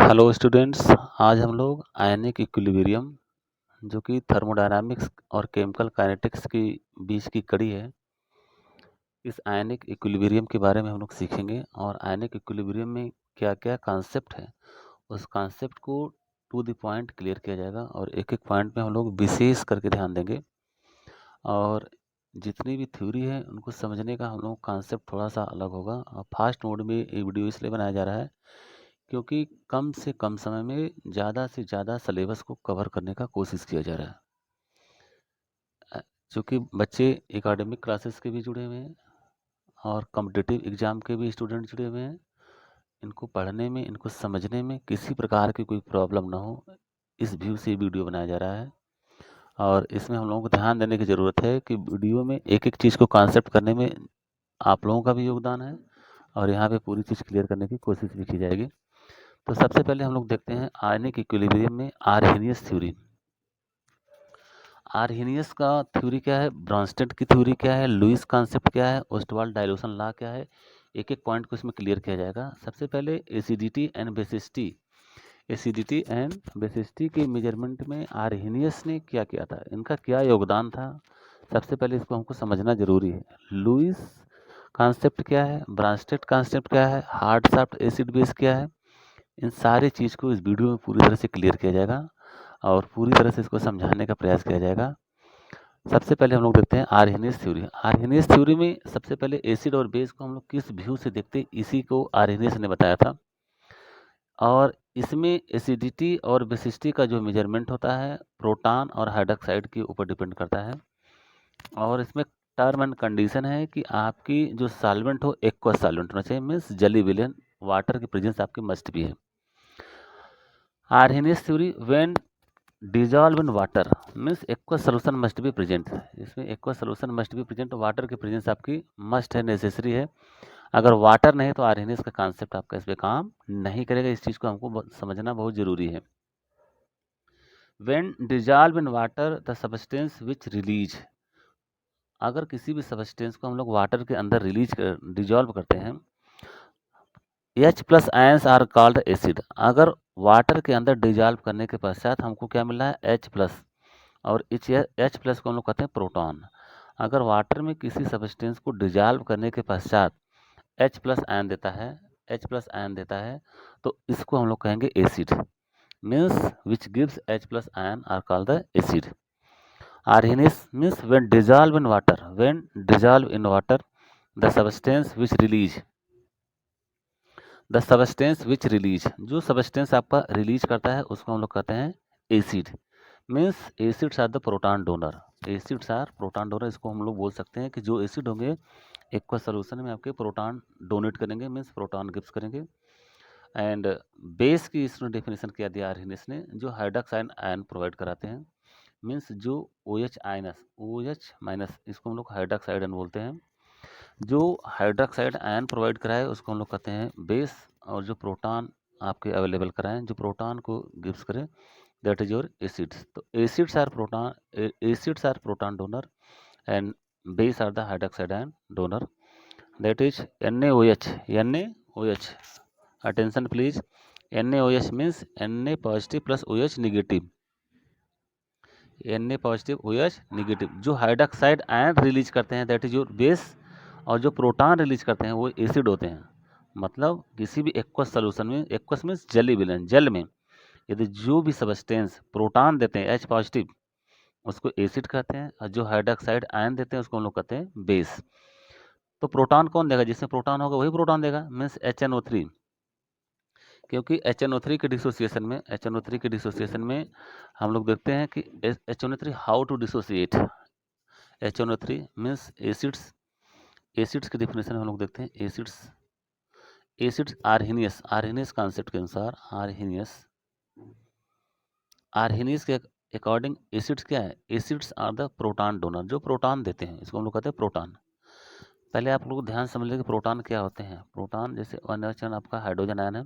Hello students, आज हम लोग आयनिक इक्विलिब्रियम जो कि थर्मोडायनामिक्स और केमिकल काइनेटिक्स की बीच की कड़ी है, इस आयनिक इक्विलिब्रियम के बारे में हम लोग सीखेंगे। और आयनिक इक्विलिब्रियम में क्या क्या कॉन्सेप्ट है, उस कॉन्सेप्ट को टू द पॉइंट क्लियर किया जाएगा और एक एक पॉइंट में हम लोग विशेष करके ध्यान देंगे। और जितनी भी थ्योरी है उनको समझने का हम लोग कॉन्सेप्ट थोड़ा सा अलग होगा। और फास्ट मोड में ये वीडियो इसलिए बनाया जा रहा है क्योंकि कम से कम समय में ज़्यादा से ज़्यादा सिलेबस को कवर करने का कोशिश किया जा रहा है। चूँकि बच्चे एकेडमिक क्लासेस के भी जुड़े हुए हैं और कॉम्पिटिटिव एग्ज़ाम के भी स्टूडेंट जुड़े हुए हैं। इनको पढ़ने में, इनको समझने में किसी प्रकार की कोई प्रॉब्लम ना हो, इस व्यू से वीडियो बनाया जा रहा है। और इसमें हम लोगों को ध्यान देने की ज़रूरत है कि वीडियो में एक एक चीज़ को कॉन्सेप्ट करने में आप लोगों का भी योगदान है और यहाँ पे पूरी चीज़ क्लियर करने की कोशिश भी की जाएगी। तो सबसे पहले हम लोग देखते हैं आयनिक इक्विलिब्रियम में आर्हेनियस थ्योरी। आर्हेनियस का थ्योरी क्या है, ब्रॉन्स्टेड की थ्योरी क्या है, लुईस कॉन्सेप्ट क्या है, ओस्टवाल्ड डाइल्यूशन लॉ क्या है, एक एक पॉइंट को इसमें क्लियर किया जाएगा। सबसे पहले acidity and basicity. Acidity and basicity के मेजरमेंट में आर्हेनियस ने क्या किया था, इनका क्या योगदान था, सबसे पहले इसको हमको समझना जरूरी है। लुईस कॉन्सेप्ट क्या है, ब्रॉन्स्टेड कॉन्सेप्ट क्या है, हार्ड सॉफ्ट एसिड बेस क्या है, इन सारी चीज़ को इस वीडियो में पूरी तरह से क्लियर किया जाएगा और पूरी तरह से इसको समझाने का प्रयास किया जाएगा। सबसे पहले हम लोग देखते हैं आर्हेनियस थ्योरी। आर्हेनियस थ्योरी में सबसे पहले एसिड और बेस को हम लोग किस व्यू से देखते हैं, इसी को आर्हेनियस ने बताया था। और इसमें एसिडिटी और बेसिसिटी का जो मेजरमेंट होता है प्रोटॉन और हाइड्रोक्साइड के ऊपर डिपेंड करता है। और इसमें टर्म एंड कंडीशन है कि आपकी जो सॉल्वेंट हो एक्वस सॉल्वेंट होना चाहिए, मीन्स जली विलियन वाटर की प्रेजेंस आपकी मस्ट भी है। Arrhenius theory when dissolve in water means aqueous solution must be present. इसमें aqueous solution must be present, water की प्रेजेंस आपकी मस्ट है, नेसेसरी है। अगर वाटर नहीं तो आर्हेनियस का कॉन्सेप्ट आपका इस पर काम नहीं करेगा। इस चीज़ को हमको समझना बहुत जरूरी है। When dissolve in water the substance which release, अगर किसी भी सब्सटेंस को हम लोग वाटर के अंदर डिजॉल्व करते हैं, H plus ions are called acid. अगर वाटर के अंदर डिजॉल्व करने के पश्चात हमको क्या मिला है, H प्लस, और H प्लस को हम लोग कहते हैं प्रोटॉन। अगर वाटर में किसी सब्सटेंस को डिजॉल्व करने के पश्चात H प्लस आयन देता है, H प्लस आयन देता है, तो इसको हम लोग कहेंगे acid, means which gives H plus ion are called the acid. Arrhenius means when dissolve in water, when dissolve in water the substance which release, the substance which release, जो substance आपका release करता है उसको हम लोग कहते हैं acid, means acids are the proton donor. Acids are proton donor, इसको हम लोग बोल सकते हैं कि जो एसिड होंगे एक्वस सॉल्यूशन में आपके प्रोटॉन डोनेट करेंगे, मीन्स प्रोटॉन गिफ्ट करेंगे। एंड बेस की इसने डेफिनेशन किया दिया आर्हेनियस ने, जो हाइड्रोक्साइड आयन प्रोवाइड कराते हैं, मीन्स जो OH माइनस, इसको हम लोग हाइड्रोक्साइड आयन बोलते हैं। जो हाइड्रोक्साइड आयन प्रोवाइड कराए उसको हम लोग कहते हैं बेस, और जो प्रोटॉन आपके अवेलेबल कराएं, जो प्रोटॉन को गिफ्ट करें, दैट इज योर एसिड्स। तो acids are proton donor and base are the hydroxide ion donor, that is NaOH। Attention please, NaOH means Na positive plus OH negative, Na positive OH negative. जो hydroxide ion release करते हैं that is your base, और जो proton release करते हैं वो acid होते हैं। मतलब किसी भी एक्वस सॉल्यूशन में, एक्वस मीन्स जली विलयन, जल में यदि जो भी सब्सटेंस प्रोटॉन देते हैं H पॉजिटिव, उसको एसिड कहते हैं, और जो हाइड्रोक्साइड आयन देते हैं उसको हम लोग कहते हैं बेस। तो प्रोटॉन कौन देगा, जिसमें प्रोटॉन होगा वही प्रोटॉन देगा, मीन्स HNO3। क्योंकि HNO3 के डिसोसिएशन में हम लोग देखते हैं कि HNO3 how to dissociate. HNO3 means acids की डेफिनेशन हम लोग देखते हैं। एसिड्स आर्हेनियस कॉन्सेप्ट के अनुसार आर्हेनियस के अकॉर्डिंग एसिड्स क्या है, acids are the proton donor, जो प्रोटॉन देते हैं, इसको हम लोग कहते हैं प्रोटॉन। पहले आप लोग ध्यान समझ लें कि प्रोटॉन क्या होते हैं। प्रोटॉन जैसे NH आपका हाइड्रोजन आयन है,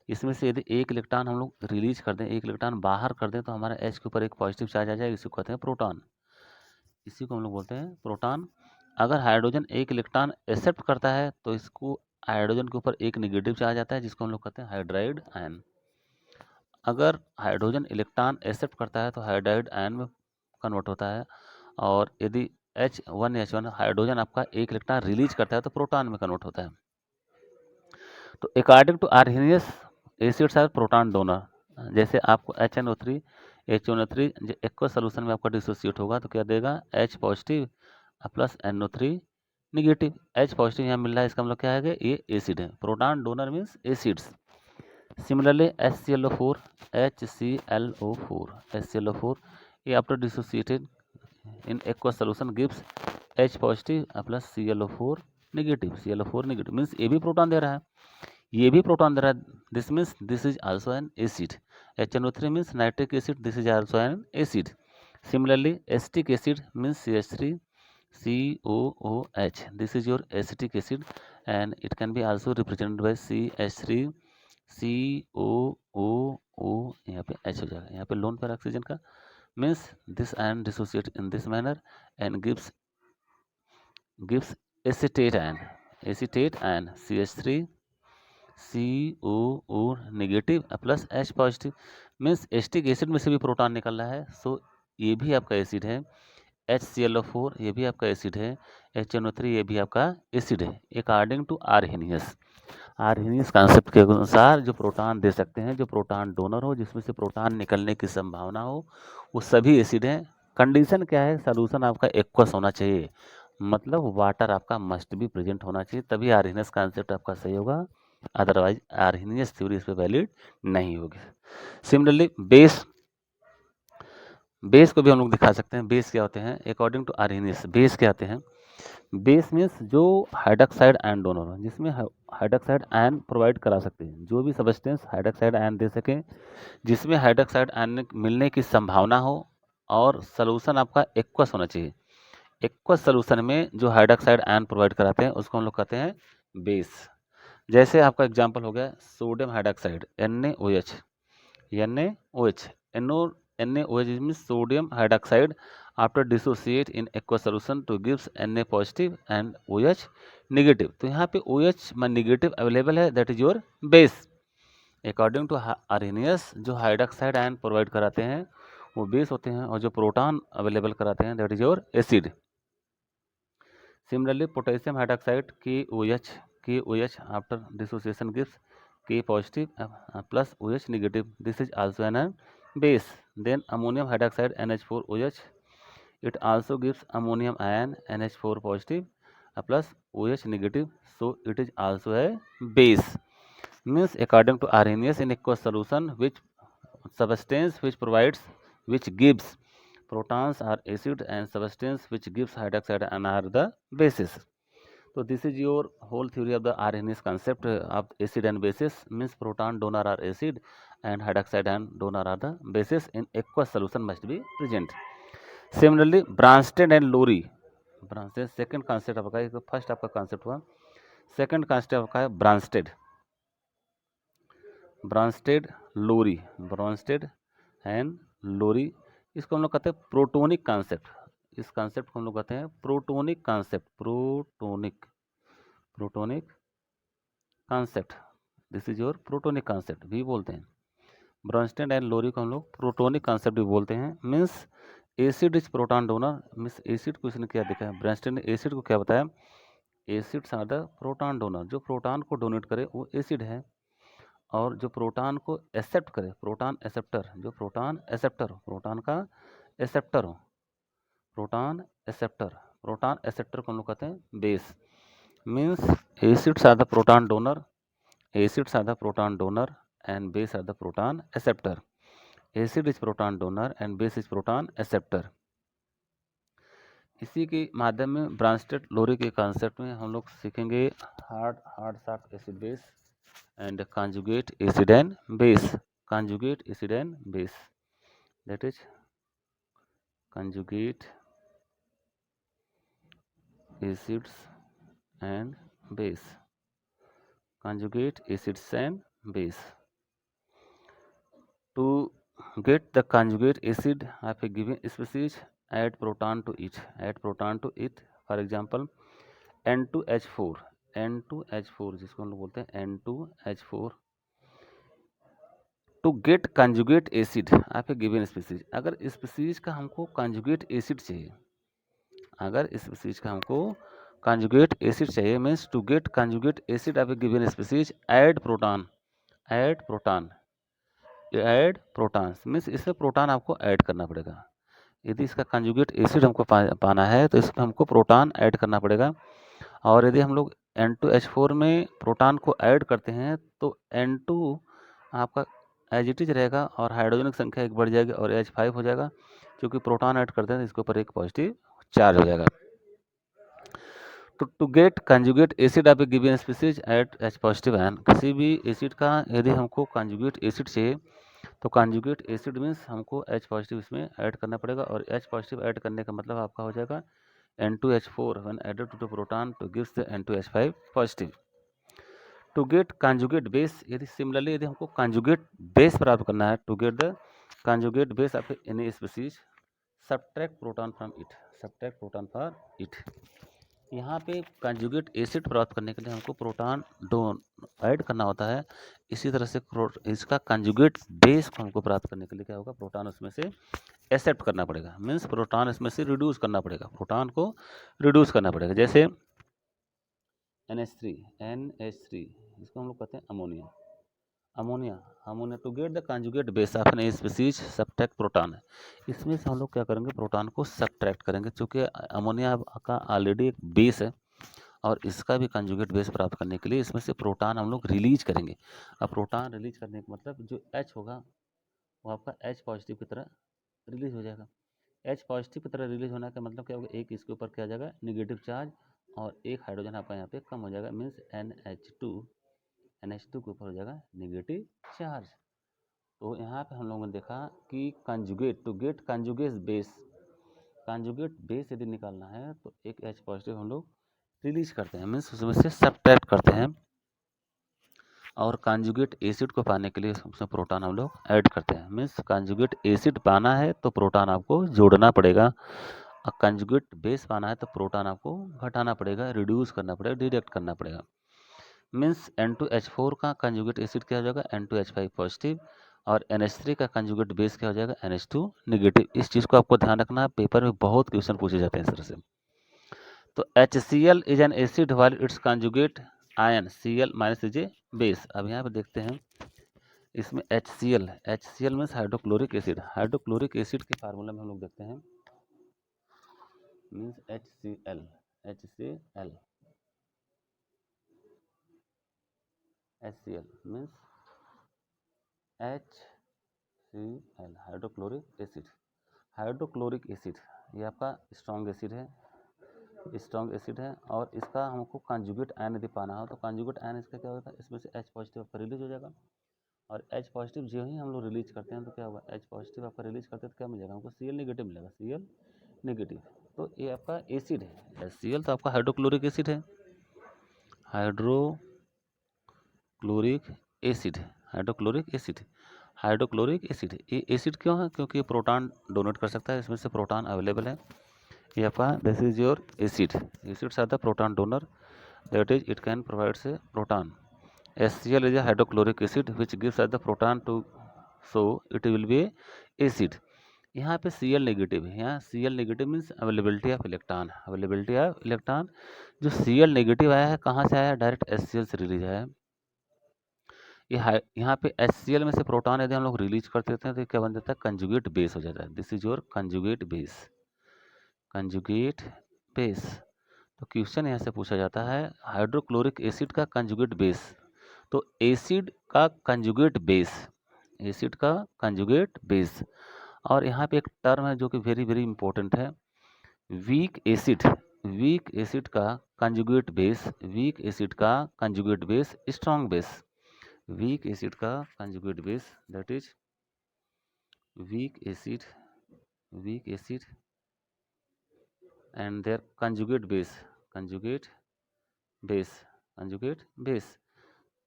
इसमें से यदि एक इलेक्ट्रॉन हम लोग रिलीज कर दें, एक इलेक्ट्रॉन बाहर कर दें, तो हमारा H के ऊपर एक पॉजिटिव चार्ज आ जाएगा, इसी को कहते हैं प्रोटॉन, इसी को हम लोग बोलते हैं प्रोटॉन। अगर हाइड्रोजन एक इलेक्ट्रॉन एक्सेप्ट करता है तो इसको हाइड्रोजन के ऊपर एक निगेटिव चार्ज आता है, जिसको हम लोग कहते हैं हाइड्राइड आयन। अगर हाइड्रोजन इलेक्ट्रॉन एक्सेप्ट करता है तो हाइड्राइड आयन में कन्वर्ट होता है, और यदि H1 हाइड्रोजन आपका एक इलेक्ट्रॉन रिलीज करता है तो प्रोटॉन में कन्वर्ट होता है। तो according to Arrhenius acids are proton donor. जैसे आपको HNO3 एक्वस सोल्यूशन में आपका डिसोसिएट होगा तो क्या देगा, H positive plus NO3 negative. H positive यहाँ मिल रहा है, इसका मतलब क्या है कि ये एसिड है। Proton donor means acids. Similarly HClO4 ये after dissociated in aqueous solution gives H positive plus ClO4 negative means ये भी प्रोटॉन दे रहा है, ये भी प्रोटॉन दे रहा है। This means this is also an acid. HNO3 means nitric acid, this is also an acid. Similarly acetic acid means CH3COOH, this is your acetic acid and it can be also represented by CH3COOO, यहाँ पे H हो जाएगा, यहाँ पे loan पर oxygen का, means this ion dissociate in this manner and gives acetate ion CH3COO negative plus H positive, means acetic acid में से भी प्रोटॉन निकल रहा है, सो ये भी आपका एसिड है। HClO4 ये भी आपका एसिड है। HNO3 ये भी आपका एसिड है। अकॉर्डिंग टू आर्हेनियस कॉन्सेप्ट के अनुसार जो प्रोटॉन दे सकते हैं, जो प्रोटॉन डोनर हो, जिसमें से प्रोटॉन निकलने की संभावना हो, वो सभी एसिड हैं। कंडीशन क्या है, सॉल्यूशन आपका एक्वस होना चाहिए, मतलब वाटर आपका मस्ट भी प्रेजेंट होना चाहिए, तभी आर्हेनियस कॉन्सेप्ट आपका सही होगा, अदरवाइज आर्हेनियस थ्योरी इस पर वैलिड नहीं होगी। सिमिलरली बेस को भी हम लोग दिखा सकते हैं। बेस क्या होते हैं अकॉर्डिंग टू आर्हेनियस? बेस क्या होते हैं? बेस मीन्स जो हाइड्रॉक्साइड आयन डोनर हो, जिसमें हाइड्रॉक्साइड आयन प्रोवाइड करा सकते हैं, जो भी सब्सटेंस हाइड्रॉक्साइड आयन दे सके, जिसमें हाइड्रॉक्साइड आयन मिलने की संभावना हो, और सोल्यूशन आपका एक्वस होना चाहिए। एक्वस सोल्यूशन में जो हाइड्रॉक्साइड आयन प्रोवाइड कराते हैं उसको हम लोग कहते हैं बेस। जैसे आपका एग्जांपल हो गया sodium hydroxide NaOH, NaOH means sodium hydroxide after dissociate in aqueous solution to gives Na positive and OH negative। तो यहाँ पे OH में नेगेटिव अवेलेबल है, that is your base. According to Arrhenius जो हाइड्रॉक्साइड आयन प्रोवाइड कराते हैं वो base होते हैं, और जो प्रोटॉन अवेलेबल कराते हैं that is your acid. Similarly potassium hydroxide KOH after dissociation gives K positive plus OH negative, this is also an base। then ammonium hydroxide NH4OH, it also gives ammonium ion NH4 positive plus OH negative, so it is also a base। means according to Arrhenius in aqueous solution which substance which gives protons are acid and substance which gives hydroxide ion are the bases। So this is your whole theory of the Arrhenius concept of acid and bases, means proton donor are acid and hydroxide ion donor are the bases in aqueous solution must be present। Similarly Bronsted and Lowry, Bronsted second concept आपका, first आपका concept हुआ, second concept आपका है Brønsted and लोरी। इसको हम लोग कहते हैं प्रोटोनिक कॉन्सेप्ट। इस कॉन्सेप्ट को हम लोग कहते हैं protonic concept, protonic concept, this is your protonic concept भी बोलते हैं। ब्रॉन्स्टेड एंड लोरी को हम लोग प्रोटोनिक कॉन्सेप्ट भी बोलते हैं। Means acid is proton donor, means acid को इसने क्या देखा है, ब्रॉन्स्टेड ने एसिड को क्या बताया, acids are the proton donor, जो प्रोटॉन को डोनेट करे वो एसिड है, और जो प्रोटॉन को एक्सेप्ट करे, प्रोटॉन एक्सेप्टर, जो प्रोटॉन एक्सेप्टर हो, प्रोटॉन का एक्सेप्टर हो, प्रोटॉन एक्सेप्टर को हम लोग कहते हैं base. Means acids are the proton donor, acids are the proton donor and base are the proton acceptor। acid is proton donor and base is proton acceptor। इसी के माध्यम में ब्रांस्टेड लोरी के कॉन्सेप्ट में हम लोग सीखेंगे hard soft acid base and conjugate acid and base, conjugate acid and base, that is conjugate acids and base, conjugate acids and base। To get the conjugate acid of a given species, add proton to it, for example N2H4 जिसको हम लोग बोलते हैं N2H4, to get conjugate acid आप given species, अगर species का हमको conjugate acid चाहिए, अगर स्पीसीज का हमको कंजुगेट एसिड चाहिए means to get conjugate acid of a given species add proton, add proton, add protons means इसमें प्रोटॉन आपको ऐड करना पड़ेगा। यदि इसका कंजुगेट एसिड हमको पाना है तो इसमें हमको प्रोटॉन ऐड करना पड़ेगा। और यदि हम लोग N2H4 में प्रोटॉन को ऐड करते हैं तो N2 आपका एज इट इज रहेगा और हाइड्रोजन की संख्या एक बढ़ जाएगी और H5 हो जाएगा, क्योंकि प्रोटॉन ऐड करते हैं तो इसके ऊपर एक पॉजिटिव चार्ज हो जाएगा। तो to get conjugate acid of a given species at H positive ion, किसी भी एसिड का यदि हमको कंजुगेट एसिड चाहिए तो कंजुगेट एसिड मीन्स हमको H पॉजिटिव इसमें ऐड करना पड़ेगा, और H पॉजिटिव ऐड करने का मतलब आपका हो जाएगा N2H4 when added to the proton to gives the N2H5 positive. To get conjugate base, यदि सिमिलरली यदि हमको कंजुगेट बेस प्राप्त करना है, to get the conjugate base of any species subtract proton from it, subtract proton for it. यहाँ पे conjugate acid प्राप्त करने के लिए हमको प्रोटॉन ऐड करना होता है। इसी तरह से इसका कंजुगेट बेस को हमको प्राप्त करने के लिए क्या होगा, प्रोटॉन उसमें से एक्सेप्ट करना पड़ेगा, मीन्स प्रोटॉन इसमें से रिड्यूस करना पड़ेगा, प्रोटॉन को रिड्यूस करना पड़ेगा। जैसे NH3 इसको हम लोग कहते हैं ammonia, ammonia to get the conjugate base of an species subtract proton है, इसमें से हम लोग क्या करेंगे, प्रोटॉन को सब्ट्रैक्ट करेंगे, क्योंकि अमोनिया का ऑलरेडी एक बेस है और इसका भी कंजुगेट बेस प्राप्त करने के लिए इसमें से प्रोटॉन हम लोग रिलीज करेंगे। अब प्रोटॉन रिलीज करने का मतलब जो H होगा वो आपका H पॉजिटिव की तरह रिलीज हो जाएगा। H पॉजिटिव की तरह रिलीज होने का मतलब क्या होगा, एक इसके ऊपर क्या आ जाएगा निगेटिव चार्ज और एक हाइड्रोजन आपका यहाँ पे कम हो जाएगा, मीन्स NH2 के ऊपर हो जाएगा निगेटिव चार्ज। तो यहाँ पे हम लोगों ने देखा कि conjugate to get conjugate base यदि निकालना है तो एक H पॉजिटिव हम लोग रिलीज करते हैं, मीन्स उसमें से सब्ट्रैक्ट करते हैं, और कंजुगेट एसिड को पाने के लिए उसमें प्रोटॉन हम लोग ऐड करते हैं, मीन्स कंजुगेट एसिड पाना है तो प्रोटॉन आपको जोड़ना पड़ेगा, और कंजुगेट बेस पाना है तो प्रोटॉन आपको घटाना पड़ेगा, रिड्यूस करना पड़ेगा, डिडक्ट करना पड़ेगा। मीन्स N2H4 का कंजुगेट एसिड क्या हो जाएगा, N2H5 पॉजिटिव, और NH3 का कंजुगेट बेस क्या हो जाएगा, NH2 नेगेटिव। इस चीज़ को आपको ध्यान रखना है, पेपर में बहुत क्वेश्चन पूछे जाते हैं इस तरह से। तो HCl is an acid while it's conjugate ion Cl minus is a base. अब यहाँ पे देखते हैं इसमें HCl means hydrochloric acid, hydrochloric acid के फार्मूला में हम लोग देखते हैं means HCl means HCl hydrochloric acid, ये आपका स्ट्रॉन्ग एसिड है, और इसका हमको कंजुगेट आयन यदि पाना हो तो कंजुगेट आयन इसका क्या होगा, इसमें से H पॉजिटिव आपका रिलीज हो जाएगा, और H पॉजिटिव जो ही हम लोग रिलीज करते हैं तो क्या होगा, H पॉजिटिव आपका रिलीज करते हैं तो क्या मिलेगा हमको, Cl नेगेटिव मिलेगा, Cl नेगेटिव। तो ये आपका एसिड है, HCl तो आपका हाइड्रोक्लोरिक एसिड है, हाइड्रोक्लोरिक एसिड। ये एसिड क्यों है, क्योंकि ये प्रोटॉन डोनेट कर सकता है, इसमें से प्रोटॉन अवेलेबल है, ये आपका this is your acids are the proton donor, that is it can provides a proton. HCl is a hydrochloric acid which gives us the proton to, so it will be a acid। यहाँ पे Cl negative है, यहाँ Cl negative means availability of electron, जो Cl negative आया है कहाँ से आया है, डायरेक्ट HCl से रिलीज आया है। यहाँ पे HCl में से प्रोटॉन यदि हम लोग रिलीज कर देते हैं तो क्या बन जाता है, कंजुगेट बेस हो जाता है, this is your conjugate base. तो क्वेश्चन यहाँ से पूछा जाता है हाइड्रोक्लोरिक एसिड का कंजुगेट बेस, तो एसिड का कंजुगेट बेस, और यहाँ पे एक टर्म है जो कि वेरी वेरी इंपॉर्टेंट है, वीक एसिड का conjugate base, strong base, weak acid का conjugate base that is weak acid and their conjugate base.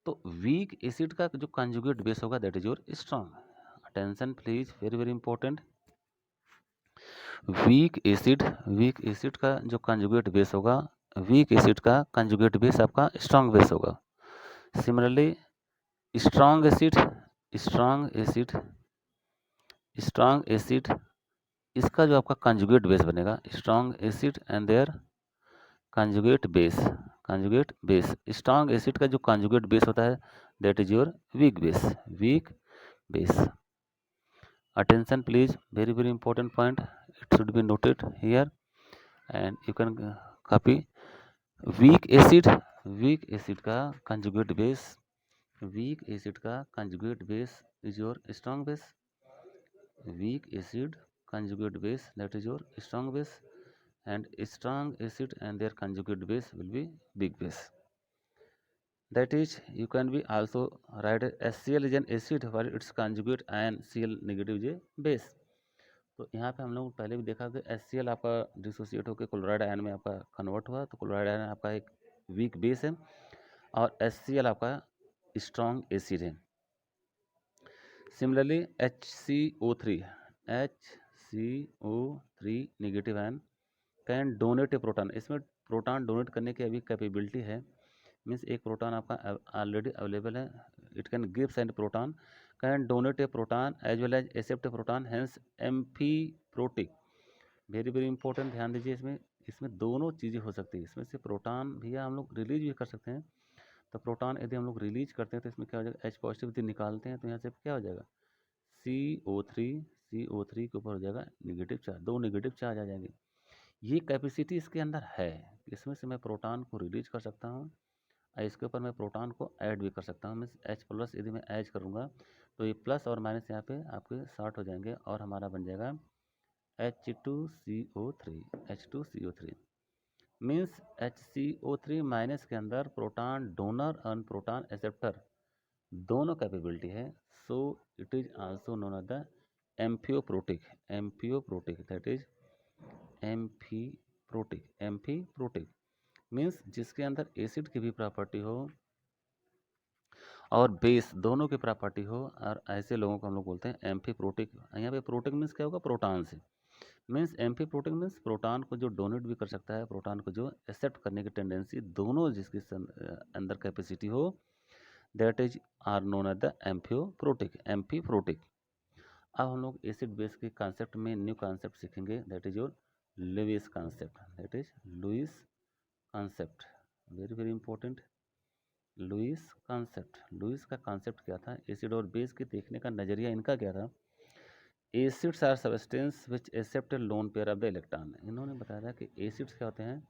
तो वीक एसिड का जो कंजुगेट बेस होगा that is your strong. Attention please, very very important. Weak acid का जो conjugate base होगा, weak acid का conjugate base आपका strong base होगा। Similarly strong acid strong acid इसका जो आपका कंजुगेट बेस बनेगा, strong acid and their conjugate base, strong acid का जो कंजुगेट बेस होता है that is your weak base. Attention please, very very important point, it should be noted here and you can copy. Weak acid का conjugate base is your strong base. Weak acid conjugate base that is your strong base, and strong acid and their conjugate base will be weak base. That is, you can be also write HCl is an acid while its conjugate ion Cl negative is a base. तो यहाँ पे हम लोग पहले भी देखा कि HCl आपका डिसोसिएट होकर क्लोराइड आयन में आपका कन्वर्ट हुआ, तो क्लोराइड आयन आपका एक वीक बेस है और HCl आपका स्ट्रॉन्ग एसिड है। Similarly HCO3 negative ion can donate a proton, इसमें प्रोटॉन डोनेट करने की अभी कैपेबिलिटी है, मीन्स एक प्रोटॉन आपका ऑलरेडी अवेलेबल है, it can give send proton, can donate a proton as well as accept a proton, hence amphiprotic. Very very important, ध्यान दीजिए, इसमें दोनों चीज़ें हो सकती है, इसमें से प्रोटॉन भैया हम लोग रिलीज भी कर सकते हैं, तो प्रोटॉन यदि हम लोग रिलीज करते हैं तो इसमें क्या हो जाएगा, H पॉजिटिव यदि निकालते हैं तो यहाँ से क्या हो जाएगा, CO3 के ऊपर हो जाएगा निगेटिव चार्ज, दो निगेटिव चार्ज आ जाएंगे। ये कैपेसिटी इसके अंदर है, इसमें से मैं प्रोटॉन को रिलीज कर सकता हूँ और इसके ऊपर मैं प्रोटॉन को ऐड भी कर सकता हूँ, मीन्स H प्लस यदि मैं ऐड करूँगा तो ये प्लस और माइनस यहाँ पे आपके शॉर्ट हो जाएंगे और हमारा बन जाएगा H2CO3 मीन्स HCO3 माइनस के अंदर प्रोटॉन डोनर और प्रोटॉन एक्सेप्टर दोनों कैपेबिलिटी है, so it is also known as the amphiprotic, that is amphiprotic means जिसके अंदर एसिड की भी प्रॉपर्टी हो और बेस दोनों की प्रॉपर्टी हो, और ऐसे लोगों को हम लोग बोलते हैं एम्फीप्रोटिक। यहाँ पे प्रोटिक मीन्स क्या होगा, प्रोटॉन से, मीन्स एम्फीप्रोटिक मीन्स प्रोटॉन को जो डोनेट भी कर सकता है, प्रोटॉन को जो एक्सेप्ट करने की टेंडेंसी दोनों जिसकी अंदर कैपेसिटी हो, that is are known as the amphiprotic. अब हम लोग एसिड बेस के कॉन्सेप्ट में न्यू कॉन्सेप्ट सीखेंगे, that is your Lewis concept, very very important. Lewis का कॉन्सेप्ट क्या था, एसिड और बेस के देखने का नज़रिया इनका क्या था, acids are substance which accept lone pair of the electron. इन्होंने बताया था कि एसिड्स क्या होते हैं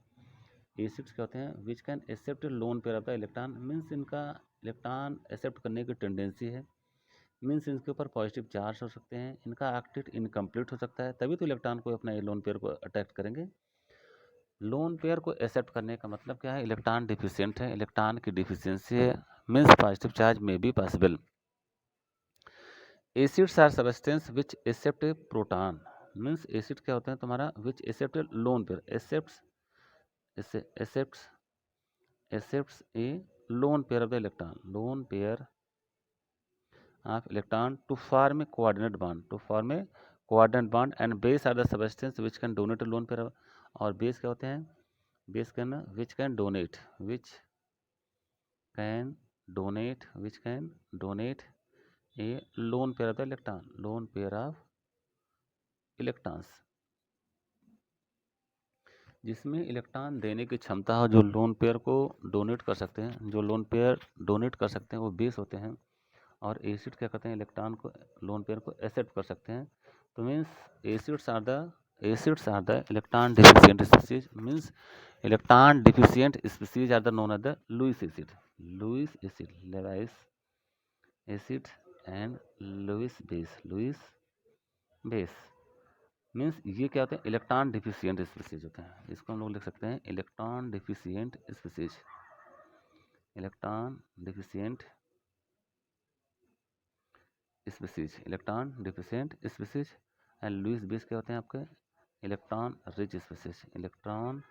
which can accept lone pair of the electron, means इनका इलेक्ट्रॉन एक्सेप्ट करने की टेंडेंसी है, मीन्स इनके ऊपर पॉजिटिव चार्ज हो सकते हैं, इनका ऑक्टेट इनकम्प्लीट हो सकता है, तभी तो इलेक्ट्रॉन को अपना लोन पेयर को अट्रैक्ट करेंगे। लोन पेयर को एक्सेप्ट करने का मतलब क्या है, इलेक्ट्रॉन डिफिशिएंट है, इलेक्ट्रॉन की डिफिशियंसी है, मीन्स पॉजिटिव चार्ज में be possible. Acids are substance which accept a proton, means acid क्या होते हैं तुम्हारा, which accept lone pair, accepts a lone pair of the lone pair of electron to form a coordinate bond, and base are the substance which can donate lone pair, और base क्या होते हैं, base can which can donate A lone pair of the electrons, जिसमें electron देने की क्षमता हो, जो लोन पेयर को डोनेट कर सकते हैं, वो बेस होते हैं, और एसिड क्या करते हैं, इलेक्ट्रॉन को लोन पेयर को एक्सेप्ट कर सकते हैं। तो means acids are the electron deficient species, means electron deficient species are the known as the Lewis acid, Lewis acid and Lewis base means ये क्या होते हैं, इलेक्ट्रॉन डिफिशिएंट स्पीसीज होते हैं, इसको हम लोग लिख सकते हैं electron deficient species and Lewis base क्या होते हैं आपके, electron rich species. Electron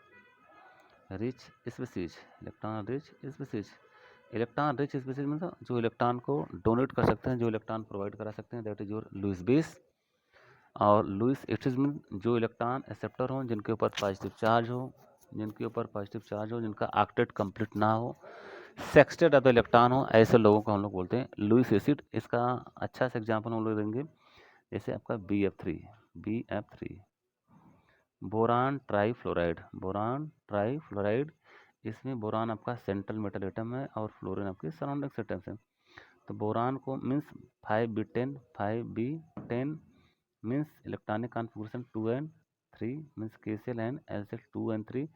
rich species मतलब जो इलेक्ट्रॉन को डोनेट कर सकते हैं, जो इलेक्ट्रॉन प्रोवाइड करा सकते हैं, that is your Lewis base. और लुईस एसिड में जो इलेक्ट्रॉन एक्सेप्टर हो, जिनके ऊपर पॉजिटिव चार्ज हो, जिनका ऑक्टेट कंप्लीट ना हो, सेक्सटेट ऑफ द इलेक्ट्रॉन हो, ऐसे लोगों को हम लोग बोलते हैं लुईस एसिड। इसका अच्छा सा एग्जाम्पल हम लोग देंगे, जैसे आपका BF3, बोरान ट्राईफ्लोराइड, इसमें बोरान आपका सेंट्रल मेटल एटम है और फ्लोरीन आपके सराउंडिंग एटम्स है। तो बोरान को means 5B10 means electronic configuration 2 and 3 means KCl and Lcl 2 and 3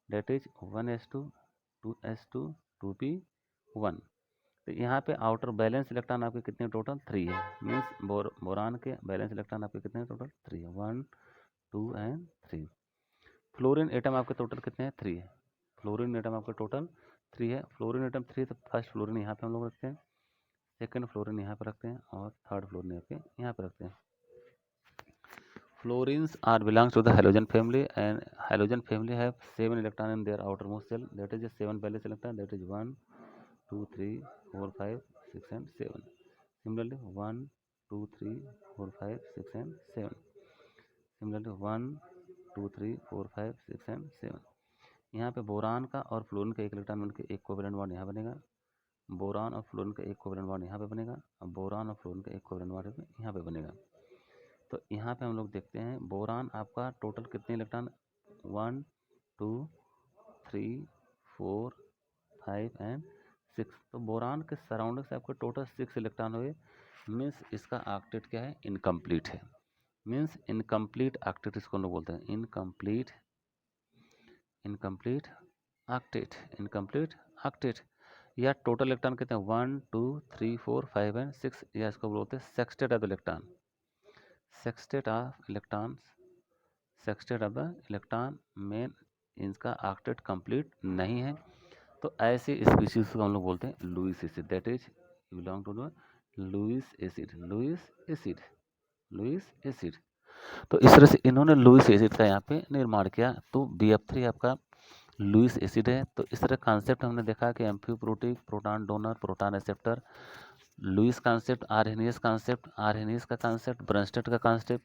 that is 1s2 2s2 2p1। तो यहाँ पे आउटर बैलेंस इलेक्ट्रॉन आपके कितने टोटल 3 है, मीन्स बोरान के बैलेंस इलेक्ट्रॉन आपके कितने टोटल 3 है, 1 2 and 3। फ्लोरीन एटम आपके टोटल कितने हैं 3 है, फ्लोरीन एटम आपके टोटल 3 है। फ्लोरीन एटम 3 तो फर्स्ट फ्लोरीन यहाँ पे हम लोग रखते हैं, सेकंड फ्लोरीन यहाँ पे रखते हैं और थर्ड फ्लोरीन यहाँ पे रखते हैं। Fluorines are belongs to the halogen family, and halogen family have 7 electron in their outermost shell, that is a 7 valence electron, that is 1 2 3 4 5 6 and 7। Similarly 1 2 3 4 5 6 and 7। Similarly 1 2 3 4 5 6 and 7। यहाँ पे बोरान का और fluorine का एक इलेक्ट्रॉन मिलकर एक covalent bond यहाँ बनेगा, बोरान और फ्लोरीन का एक कोवेलेंट बॉन्ड यहाँ पे बनेगा, और बोरान और फ्लोरीन का एक कोवेलेंट बॉन्ड यहाँ पे बनेगा। तो यहाँ पे हम लोग देखते हैं बोरान आपका टोटल कितने इलेक्ट्रॉन 1 2 3 4 5 and 6। तो बोरान के सराउंडिंग से आपके टोटल 6 इलेक्ट्रॉन हुए, मीन्स इसका ऑक्टेट क्या है, इनकम्प्लीट है, मीन्स इनकम्प्लीट ऑक्टेट इसको हम लोग बोलते हैं, इनकम्प्लीट ऑक्टेट। या टोटल इलेक्ट्रॉन कितने हैं 1 2 3 4 5 and 6, या इसको बोलते हैं sextet of electron, sextet of the electron में इनका ऑक्टेट कंप्लीट नहीं है। तो ऐसे स्पीशीज को हम लोग बोलते हैं Lewis acid, that is belong to the Lewis acid. तो इस तरह से इन्होंने लुईस एसिड का यहाँ पे निर्माण किया। तो BF3 आपका लुईस एसिड है। तो इस तरह कॉन्सेप्ट हमने देखा कि amphiprotic, proton donor, proton acceptor, Lewis concept, Arrhenius का कॉन्सेप्ट, ब्रनस्टेड का concept.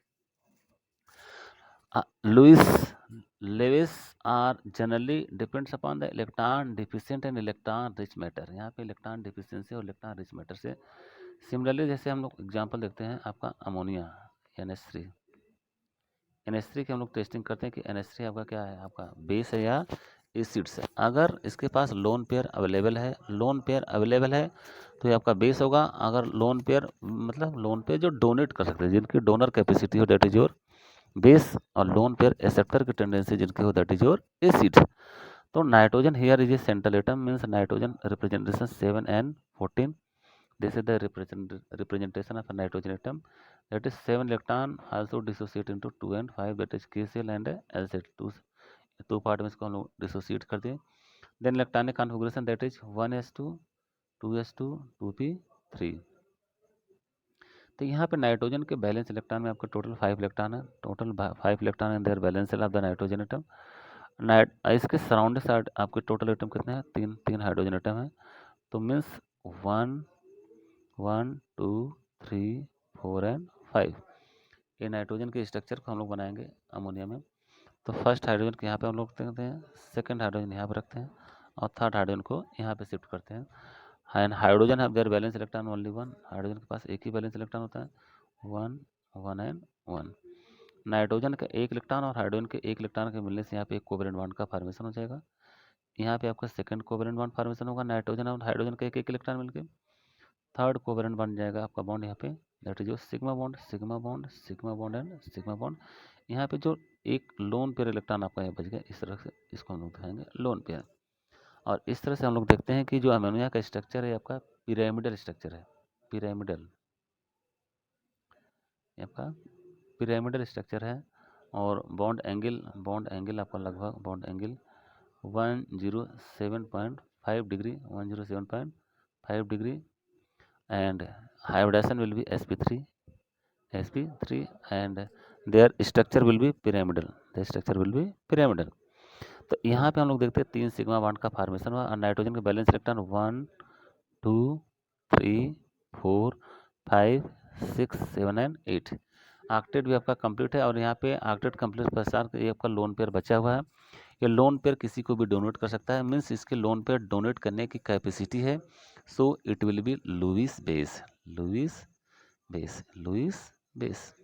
Lewis are generally depends upon the electron deficient and electron rich matter। यहाँ पे इलेक्ट्रॉन डिफिशियंसी और इलेक्ट्रॉन रिच मैटर से सिमिलरली, जैसे हम लोग एग्जांपल देखते हैं आपका अमोनिया NH3 की हम लोग टेस्टिंग करते हैं कि NH3 आपका क्या है, आपका बेस है या एसिड्स है। अगर इसके पास लोन पेयर अवेलेबल है तो ये आपका बेस होगा। अगर लोन पेयर जो डोनेट कर सकते हैं, जिनकी डोनर कैपेसिटी हो, दैट इज योर बेस, और लोन पेयर एक्सेप्टर की टेंडेंसी जिनकी हो, दैट इज योर एसिड। तो nitrogen here is a central atom, means nitrogen representation 7 and 14। This is the representation of a nitrogen atom, that is 7 electron also dissociate into 2 and 5, that is KCl and Lz। Two part में इसको हम लोग dissociate कर दें। Then electronic configuration that is 1s2 2s2 2p3। तो यहाँ पे nitrogen के बैलेंस इलेक्ट्रॉन में आपका टोटल 5 इलेक्ट्रॉन है, total 5 electron in there balance shell of the nitrogen atom. इसके सराउंडिंग साइड आपके टोटल एटम कितने हैं, तीन हाइड्रोजन एटम है। तो मीन्स 1 1 2 3 4 and 5। ये नाइट्रोजन के स्ट्रक्चर को हम लोग बनाएंगे अमोनिया में। तो फर्स्ट हाइड्रोजन को यहाँ पे हम लोग रखते हैं, सेकंड हाइड्रोजन यहाँ पे रखते हैं, और थर्ड हाइड्रोजन को यहाँ पे शिफ्ट करते हैं। And hydrogen have their balance electron only 1। Hydrogen के पास एक ही बैलेंस इलेक्ट्रॉन होता है, 1 1 and 1। नाइट्रोजन का एक इलेक्ट्रॉन और हाइड्रोजन के एक इलेक्ट्रॉन के मिलने से यहाँ पे एक कोवेलेंट बॉन्ड का फॉर्मेशन हो जाएगा। यहाँ पे आपका सेकंड कोवेलेंट बॉन्ड फॉर्मेशन होगा, नाइट्रोजन और हाइड्रोजन का एक इलेक्ट्रॉन मिलकर थर्ड कोवेलेंट बन जाएगा आपका बॉन्ड यहाँ पे, दैट इज जो sigma bond and sigma bond. यहाँ पे जो एक लोन पेयर इलेक्ट्रॉन आपका यहाँ बच गया, इस तरह से इसको हम लोग दिखाएंगे लोन पेयर। और इस तरह से हम लोग देखते हैं कि जो अमोनिया का स्ट्रक्चर है आपका पिरामिडल स्ट्रक्चर है, पिरामिडल स्ट्रक्चर है। और बॉन्ड एंगल आपका लगभग bond angle 107.5 degree, 107.5 degree. and hybridization will be sp3 and their structure will be pyramidal, तो यहाँ पे हम लोग देखते हैं 3 सिग्मा बॉन्ड का फॉर्मेशन हुआ और नाइट्रोजन के बैलेंस इलेक्ट्रॉन 1 2 3 4 5 6 7 and 8। ऑक्टेट भी आपका कंप्लीट है और यहाँ पे ऑक्टेट कंप्लीट पश्चात ये आपका लोन पेयर बचा हुआ है। ये लोन पेयर किसी को भी डोनेट कर सकता है, मीन्स इसके लोन पेयर डोनेट करने की कैपेसिटी है। So it will be Lewis base, Lewis base, Lewis base,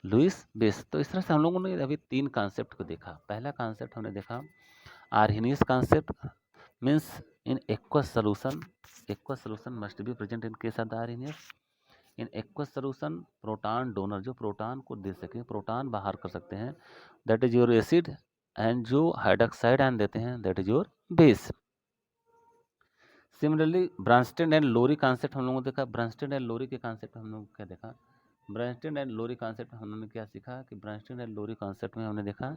Lewis base. तो इस तरह से हम लोगों ने अभी 3 कॉन्सेप्ट को देखा। पहला कॉन्सेप्ट हमने देखा Arrhenius concept, means in aqueous solution must be present in case of the Arrhenius. In aqueous solution proton donor जो प्रोटॉन को दे सके, प्रोटॉन बाहर कर सकते हैं, that is your acid, and जो हाइड्रोक्साइड आयन देते हैं that is your base. Similarly Bronsted and Lowry concept हम लोगों ने देखा। ब्रांस्टेड एंड लोरी के कॉन्सेप्ट हम लोग क्या देखा, ब्रांस्टेड एंड लोरी कॉन्सेप्ट में हमने क्या सीखा कि ब्रांस्टेड एंड लोरी कॉन्सेप्ट में हमने देखा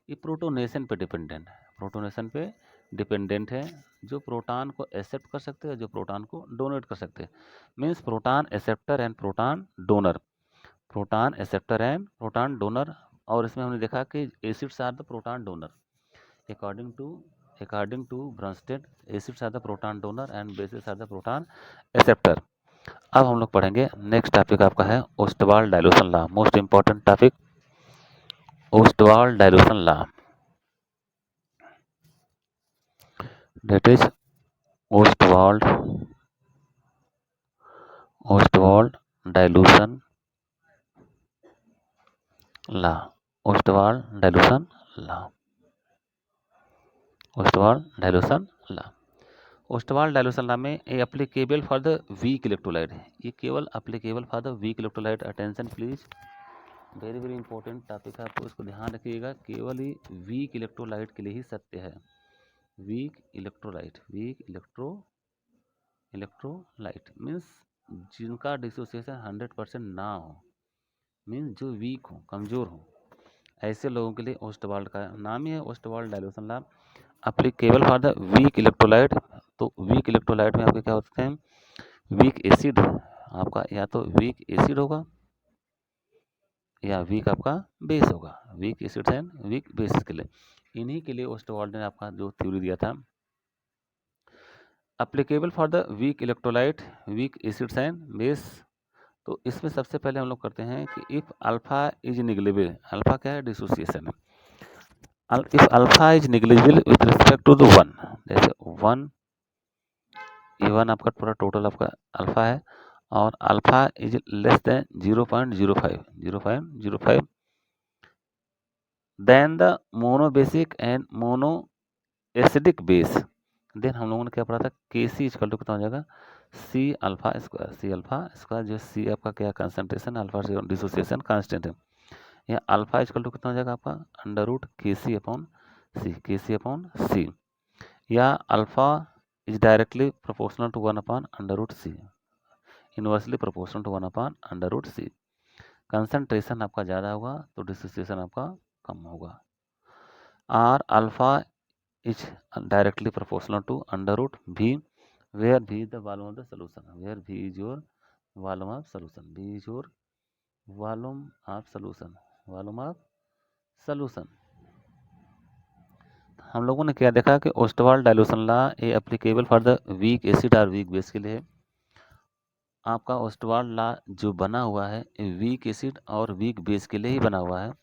ये प्रोटोनेशन पे डिपेंडेंट है, प्रोटोनेशन पे डिपेंडेंट है, जो प्रोटॉन को एक्सेप्ट कर सकते हैं, जो प्रोटॉन को डोनेट कर सकते हैं, means proton acceptor and proton donor, proton acceptor and proton donor. और इसमें हमने देखा कि acids are the proton donor according to Bronsted, acids are the proton donor and bases are the proton acceptor। अब हम लोग पढ़ेंगे नेक्स्ट टॉपिक आपका है Ostwald dilution law, most important topic Ostwald dilution law, that is Ostwald dilution law, Ostwald dilution law, Ostwald dilution law. Ostwald dilution law में ये applicable for the weak electrolyte है, ये केवल applicable for the weak electrolyte. Attention please, very very important topic है, आपको इसको ध्यान रखिएगा, केवल ही वीक इलेक्ट्रोलाइट के लिए ही सत्य है। Weak electrolyte, weak electrolyte means जिनका डिसोसिएशन 100% ना हो, मीन्स जो वीक हो, कमज़ोर हो, ऐसे लोगों के लिए ओस्टवाल्ड का नाम ही है Ostwald dilution law. Applicable for the weak electrolyte, तो वीक इलेक्ट्रोलाइट में आपके क्या होते हैं, वीक एसिड आपका या तो वीक एसिड होगा या वीक आपका बेस होगा, weak acid and weak base के लिए, इन्हीं के लिए ओस्टवाल्ड ने आपका जो थ्योरी दिया था applicable for the weak electrolyte, weak acids and base. तो इसमें सबसे पहले हम लोग करते हैं कि if alpha is negligible, alpha क्या है, डिसोसिएशन है, if alpha is negligible with respect to the one, जैसे वन, ये वन आपका पूरा टोटल आपका अल्फा है, और alpha is less than 0.05, then the monobasic and mono acidic base, then हम लोगों ने क्या पढ़ा था, के सी इजकल टू कितना हो जाएगा, C alpha square, C alpha square, जो सी आपका क्या कंसंट्रेशन, अल्फा डिसोसिएशन कांस्टेंट है, यहाँ अल्फा इजकल टू कितना हो जाएगा आपका अंडर रूट के सी अपॉन सी, के सी अपॉन सी, या alpha is directly proportional to 1 upon under root C, inversely proportional to 1 upon under root C. Concentration आपका ज़्यादा होगा तो डिसोसिएशन आपका कम होगा। Or alpha is directly proportional to under root V, where V is the volume of the solution, where V is your volume of solution, V is your volume of solution, volume of solution। हम लोगों ने क्या देखा कि Ostwald dilution law ये applicable for the weak acid और weak base के लिए। आपका ओस्टवाल्ड लॉ जो बना हुआ है वीक एसिड और वीक बेस के लिए ही बना हुआ है,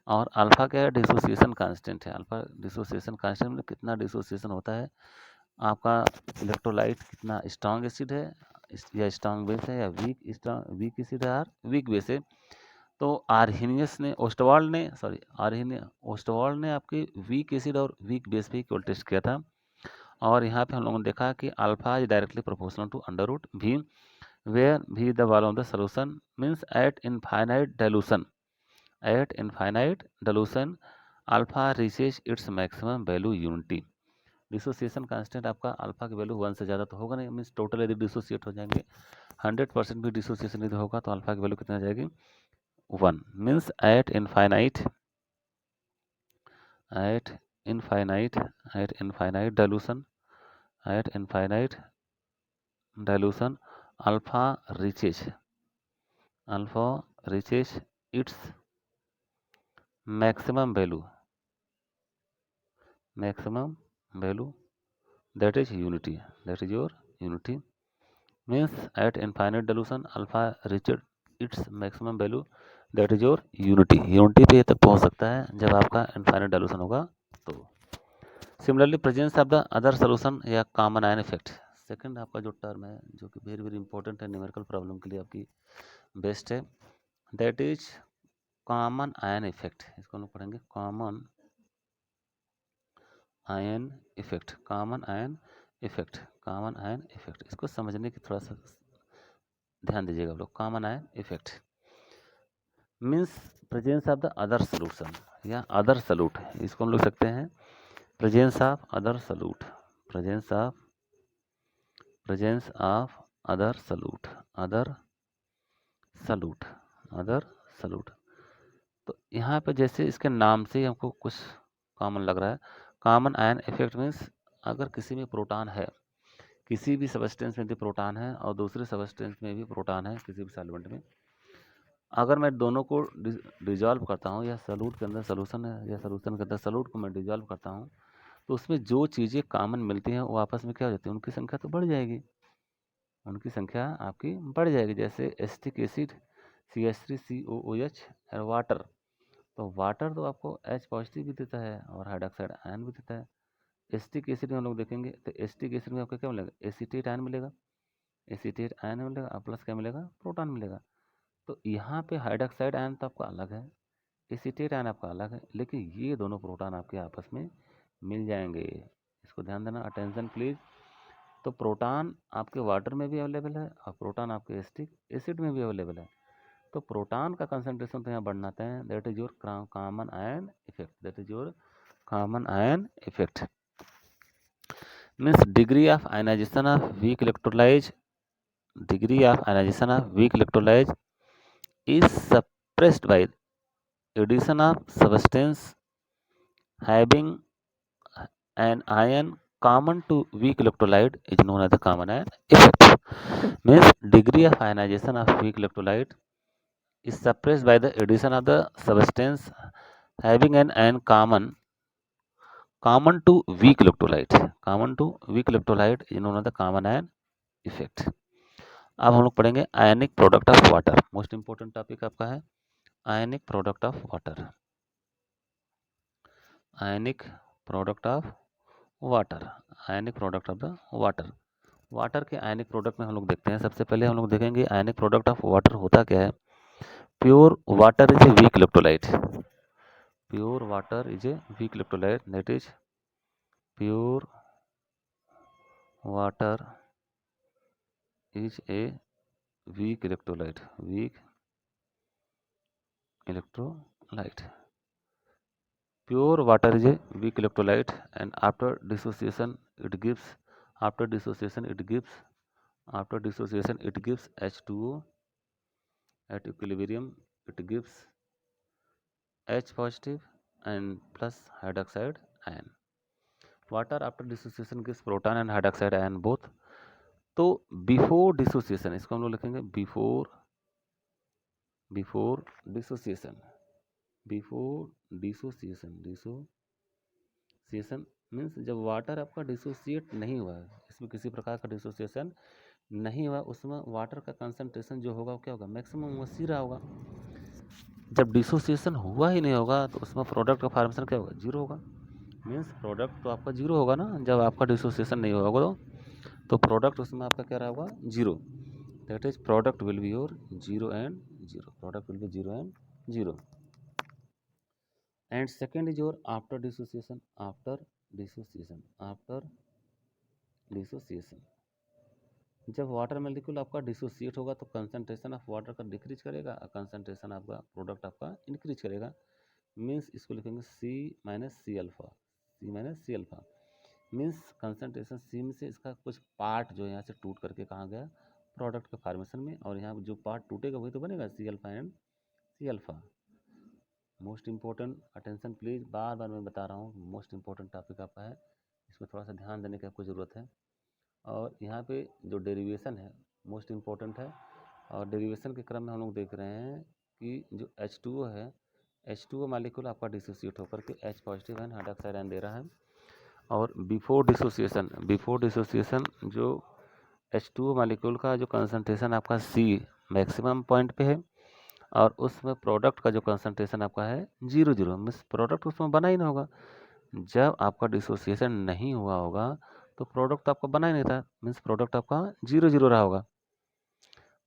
और अल्फा क्या है, डिसोसिएशन कांस्टेंट है, अल्फा डिसोसिएशन कांस्टेंट में कितना डिसोसिएशन होता है, आपका इलेक्ट्रोलाइट कितना स्ट्रांग एसिड है या स्ट्रांग बेस है, या वीक एसिड है और वीक बेस है। तो आर्हेनियस ने ओस्टवाल्ड ने आपकी वीक एसिड और वीक बेस पे केवल टेस्ट किया था, और यहाँ पे हम लोगों ने देखा कि alpha is directly proportional to under root V, where V the volume of the solution, means at infinite dilution alpha reaches its maximum value unity. Dissociation constant आपका अल्फा की वैल्यू 1 से ज़्यादा तो होगा नहीं, मीन्स टोटल यदि dissociate हो जाएंगे 100% भी डिसोसिएशन यदि होगा तो अल्फा की वैल्यू कितना आ जाएगी 1, means at infinite dilution alpha reaches its maximum value that is unity, that is your unity, means at infinite dilution alpha reached it's maximum value, that is your unity. Unity पे तक पहुंच सकता है जब आपका infinite dilution होगा तो। Similarly presence of the other solution या कॉमन आयन इफेक्ट, सेकंड आपका जो टर्म है जो कि वेरी वेरी इंपॉर्टेंट है न्यूमेरिकल प्रॉब्लम के लिए आपकी बेस्ट है, that is common ion effect. इसको हम लोग पढ़ेंगे common ion effect, common ion effect, common ion effect. इसको समझने की थोड़ा सा ध्यान दीजिएगा आप लोग। Common ion effect means presence of the other solution या अदर सॉल्यूट, इसको हम लोग सकते हैं presence of other solute, presence of other solute, other solute, other solute. तो यहाँ पे जैसे इसके नाम से ही हमको कुछ कॉमन लग रहा है। कॉमन आयन इफेक्ट मीन्स अगर किसी में प्रोटॉन है, किसी भी सबस्टेंस में भी प्रोटॉन है और दूसरे सबस्टेंस में भी प्रोटॉन है किसी भी सॉल्वेंट में, अगर मैं दोनों को डिजॉल्व करता हूँ या सॉल्यूट के अंदर सॉल्यूशन है या सॉल्यूशन के अंदर सॉल्यूट को मैं डिजॉल्व करता हूँ, तो उसमें जो चीज़ें कॉमन मिलती हैं वो आपस में क्या हो जाती है, उनकी संख्या तो बढ़ जाएगी, उनकी संख्या आपकी बढ़ जाएगी। जैसे एसिटिक एसिड CH3COOH और वाटर, तो वाटर तो आपको H पॉजिटिव भी देता है और हाइड्रोक्साइड आयन भी देता है। एसिटिक एसिड में हम लोग देखेंगे तो एसिटिक एसिड में आपको क्या मिलेगा, एसीटेट आयन मिलेगा, एसीटेट आयन मिलेगा और प्लस क्या मिलेगा, प्रोटॉन मिलेगा। तो यहाँ पे हाइड्रोक्साइड आयन तो आपका अलग है, एसीटेट आयन आपका अलग है, लेकिन ये दोनों प्रोटॉन आपके आपस में मिल जाएंगे। इसको ध्यान देना, अटेंशन प्लीज। तो प्रोटॉन आपके वाटर में भी अवेलेबल है और प्रोटॉन आपके एसिटिक एसिड में भी अवेलेबल है। तो प्रोटॉन का कंसंट्रेशन तो यहाँ बढ़ना है, that is your common ion effect, that is your common ion effect. Means degree of ionization of weak electrolytes, degree of ionization of weak electrolyte is suppressed by addition of substance having an ion common to weak electrolyte is known as the common ion effect. Means degree of ionization of weak electrolyte is suppressed by the addition of the substance having an ion common to weak electrolyte, common to weak electrolyte is known as the common ion effect. अब हम लोग पढ़ेंगे आयनिक product of water, most important topic आपका है आयनिक product of water, ionic product of water, ionic product of the water. Water के ionic product में हम लोग देखते हैं, सबसे पहले हम लोग देखेंगे आयनिक प्रोडक्ट ऑफ वाटर होता क्या है। Pure water is a weak electrolyte, pure water is a weak electrolyte, that is pure water is a weak electrolyte, weak electrolyte. Pure water is a weak electrolyte and after dissociation it gives H2O at equilibrium, it gives H positive and plus hydroxide ion. Water after dissociation gives proton and hydroxide ion both. तो before dissociation, इसको हम लोग लिखेंगे before dissociation, before dissociation means जब water आपका dissociate नहीं हुआ है, इसमें किसी प्रकार का डिसोसिएशन नहीं हुआ, उसमें वाटर का कंसंट्रेशन जो होगा वो क्या होगा, मैक्सिमम होगा, सीरा होगा। जब डिसोसिएशन हुआ ही नहीं होगा तो उसमें प्रोडक्ट का फॉर्मेशन क्या होगा, जीरो होगा। मीन्स प्रोडक्ट तो आपका जीरो होगा ना, जब आपका डिसोसिएशन नहीं होगा तो प्रोडक्ट उसमें आपका क्या रहा होगा, zero. That is product will be your zero and zero, product will be zero and zero. And second is your after dissociation, after dissociation जब वाटर मॉलिक्यूल आपका डिसोसिएट होगा तो कंसंट्रेशन ऑफ वाटर का डिक्रीज करेगा और concentration आपका product आपका increase करेगा। मीन्स इसको लिखेंगे C minus C alpha, means concentration C में से इसका कुछ पार्ट जो यहाँ से टूट करके कहाँ गया, प्रोडक्ट के फॉर्मेशन में, और यहाँ जो पार्ट टूटेगा वही तो बनेगा C alpha and C alpha. Most important, attention please, बार बार मैं बता रहा हूँ, मोस्ट इंपॉर्टेंट टॉपिक आपका है, इसमें थोड़ा सा ध्यान देने की आपको ज़रूरत है। और यहाँ पे जो डेरिवेशन है मोस्ट इम्पोर्टेंट है, और डेरिवेशन के क्रम में हम लोग देख रहे हैं कि जो H2O है, H2O मॉलिक्यूल आपका डिसोसिएट होकर के H positive and hydroxide ion दे रहा है। और बिफोर डिसोसिएशन जो H2O मॉलिक्यूल का जो कंसंट्रेशन आपका C मैक्सिमम पॉइंट पे है और उसमें प्रोडक्ट का जो कंसंट्रेशन आपका है 0 मीन्स प्रोडक्ट उसमें बना ही नहीं होगा। जब आपका डिसोसिएशन नहीं हुआ होगा तो प्रोडक्ट तो आपका बना ही नहीं था, मीन्स प्रोडक्ट आपका 0 रहा होगा।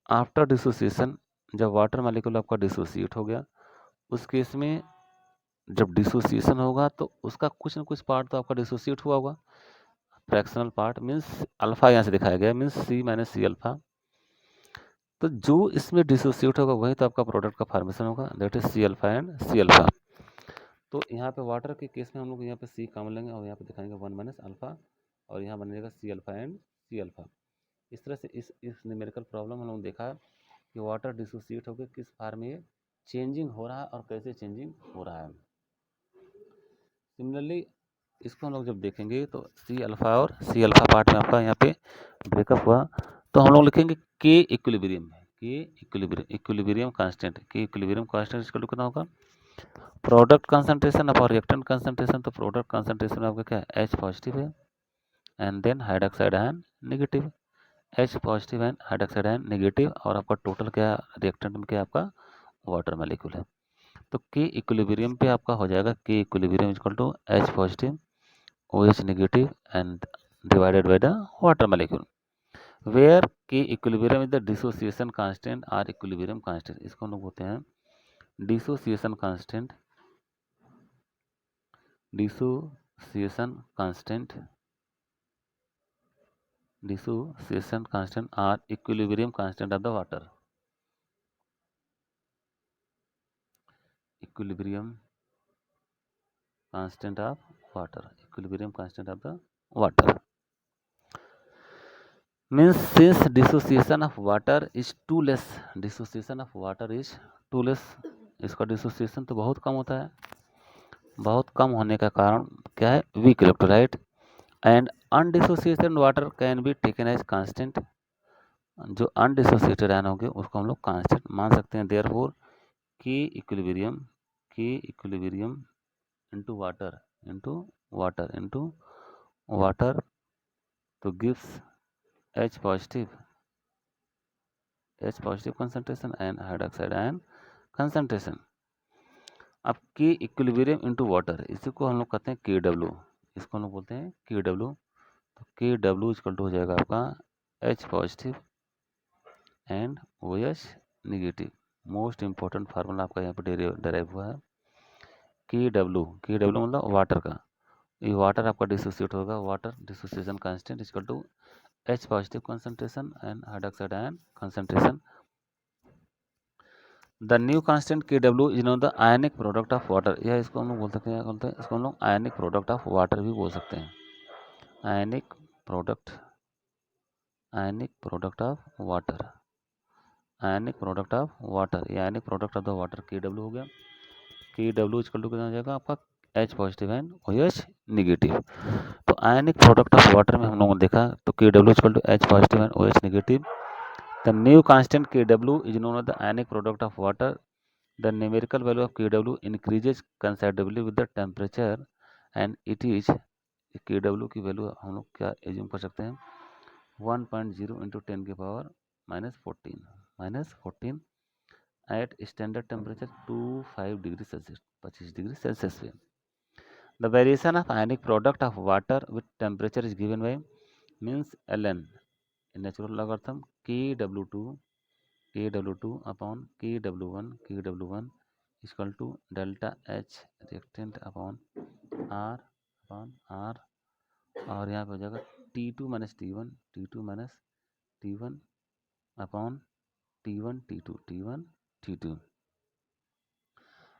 आफ्टर डिसोसिएशन जब वाटर मॉलिक्यूल आपका डिसोसिएट हो गया, उस केस में जब डिसोसिएशन होगा तो उसका कुछ ना कुछ पार्ट तो आपका डिसोसिएट हुआ होगा। फ्रैक्शनल पार्ट मीन्स अल्फा यहाँ से दिखाया गया, मीन्स सी माइनस सी अल्फा। तो जो इसमें डिसोसिएट होगा वही तो आपका प्रोडक्ट का फॉर्मेशन होगा, that is C alpha and C alpha. तो यहाँ पे वाटर के केस में हम लोग यहाँ पे सी कॉमन लेंगे और यहाँ पे दिखाएंगे 1 माइनस अल्फा, और यहाँ बनेगा C alpha and C alpha. इस तरह से इस न्यूमेरिकल प्रॉब्लम हम लोगों ने देखा कि वाटर डिसोसिएट होकर किस फॉर्म में चेंजिंग हो रहा है और कैसे चेंजिंग हो रहा है। सिमिलरली इसको हम लोग जब देखेंगे तो सी अल्फा और सी अल्फा पार्ट में आपका यहाँ पे ब्रेकअप हुआ, तो हम लोग लिखेंगे के इक्विलिब्रियम है, K equilibrium constant, K equilibrium constant इसका कितना होगा, product concentration upon reactant concentration. तो प्रोडक्ट कंसंट्रेशन आपका क्या है, H पॉजिटिव है and then hydroxide ion negative, H positive and hydroxide ion negative, और आपका टोटल क्या रिएक्टेंट में क्या आपका वाटर मॉलिक्यूल है। तो के इक्विलिब्रियम पे आपका हो जाएगा K equilibrium equal to H positive OH negative and divided by the water molecule, where K equilibrium is the dissociation constant और इक्विलिब्रियम कांस्टेंट। इसको हम लोग बोलते हैं dissociation constant, dissociation constant, dissociation constant और equilibrium constant of the water, equilibrium constant of water, equilibrium constant of the water means since dissociation of water is too less, dissociation of water is too less, इसका dissociation तो बहुत कम होता है, बहुत कम होने का कारण क्या है, weak electrolyte, and undissociated water can be taken as constant. जो अनडिसोसिएटेड आयन होंगे उसको हम लोग कांस्टेंट मान सकते हैं। Therefore K equilibrium into water into water तो gives H positive concentration and hydroxide ion concentration. अब के इक्विलिब्रियम इनटू वाटर, इसी को हम लोग कहते हैं के डब्ल्यू, इसको हम लोग बोलते हैं के डब्ल्यू। तो के डब्ल्यू इक्वल टू हो जाएगा आपका H positive and OH negative. Most important formula आपका यहाँ पे डेराइव हुआ है, के डब्ल्यू मतलब वाटर का, ये वाटर आपका डिसोसिएट होगा, water dissociation constant equal to H positive concentration and hydroxide ion concentration. The new constant K W is no the ionic product of water, यह इसको हम लोग बोल सकते हैं, बोलते हैं इसको हम लोग आयनिक प्रोडक्ट ऑफ वाटर भी बोल सकते हैं, ionic product of water, ionic product of water, ये ionic product of the water K W हो गया। के डब्ल्यू इक्वल टू कितना हो जाएगा आपका H positive and OH negative. तो आयनिक प्रोडक्ट ऑफ वाटर में हम लोगों ने देखा तो K W equal to H positive and OH negative. The new constant K W is known as the ionic product of water. The numerical value of Kw increases considerably with the temperature and it is Kw की value हम लोग क्या assume कर सकते हैं 1.0 into 10 के power -14 at standard temperature 25 degree Celsius 25 degree Celsius पे। The variation of ionic product of water with temperature is given by means ln natural logarithm Kw2 upon Kw1 equal to delta H reactant upon R और यहाँ पे हो जाएगा T2 minus T1 upon T1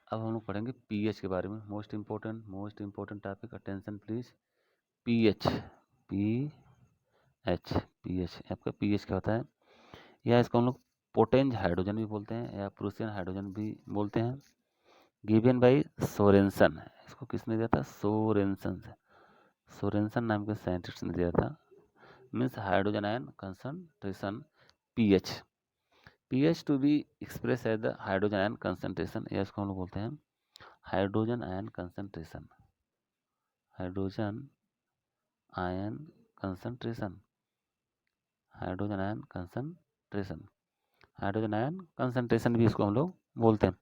अब हम लोग पढ़ेंगे pH के बारे में, most important topic, attention please. pH आपका pH क्या होता है, या इसको हम लोग पोटेंज हाइड्रोजन भी बोलते हैं या प्रूसियन हाइड्रोजन भी बोलते हैं, गिवन बाई सोरेंसन। इसको किसने दिया था, सोरेंसन नाम के साइंटिस्ट ने दिया था। Means hydrogen ion concentration pH to be express as the hydrogen ion concentration, या इसको हम लोग बोलते हैं hydrogen ion concentration, hydrogen ion concentration hydrogen ion concentration भी इसको हम लोग बोलते हैं।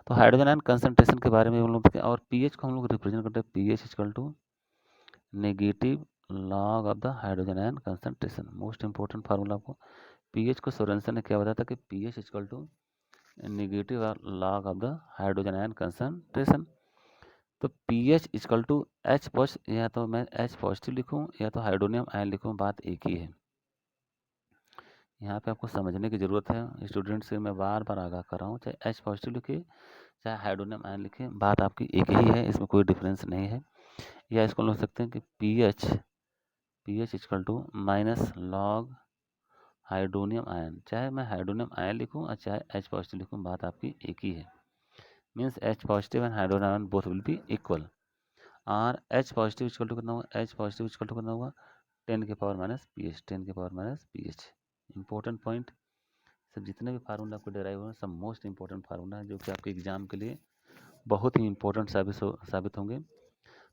तो हाइड्रोजन आयन कंसंट्रेशन के बारे में हम लोग देखते हैं। और पीएच को हम लोग रिप्रेजेंट करते हैं, pH equal to negative log of the hydrogen ion concentration. Most important formula आपको पीएच को सोरेंसन ने क्या बताया था कि pH equal to negative log of the hydrogen ion concentration. तो pH equal to H positive, या तो मैं एच पॉजिटिव लिखूं या तो हाइड्रोनियम आयन लिखूं, बात एक ही है। यहाँ पे आपको समझने की ज़रूरत है, स्टूडेंट से मैं बार बार आगाह कर रहा हूँ, चाहे एच पॉजिटिव लिखे चाहे हाइड्रोनियम आयन लिखे, बात आपकी एक ही है, इसमें कोई डिफरेंस नहीं है। या इसको लिख सकते हैं कि pH equal to minus log hydronium ion, चाहे मैं हाइड्रोनियम आयन लिखूँ और चाहे एच पॉजिटिव लिखूँ, बात आपकी एक ही है। Means H positive and hydronium ion both will be equal. और एच पॉजिटिव इक्वल टू कितना होगा, एच पॉजिटिव इक्वल टू कितना होगा 10 के पावर माइनस पी एच, 10 के power minus P H. Important point, सब जितने भी फार्मूला आपको डेराइव हो सब मोस्ट इंपॉर्टेंट फार्मूला है, जो कि आपके एग्जाम के लिए बहुत ही इंपॉर्टेंट साबित होंगे।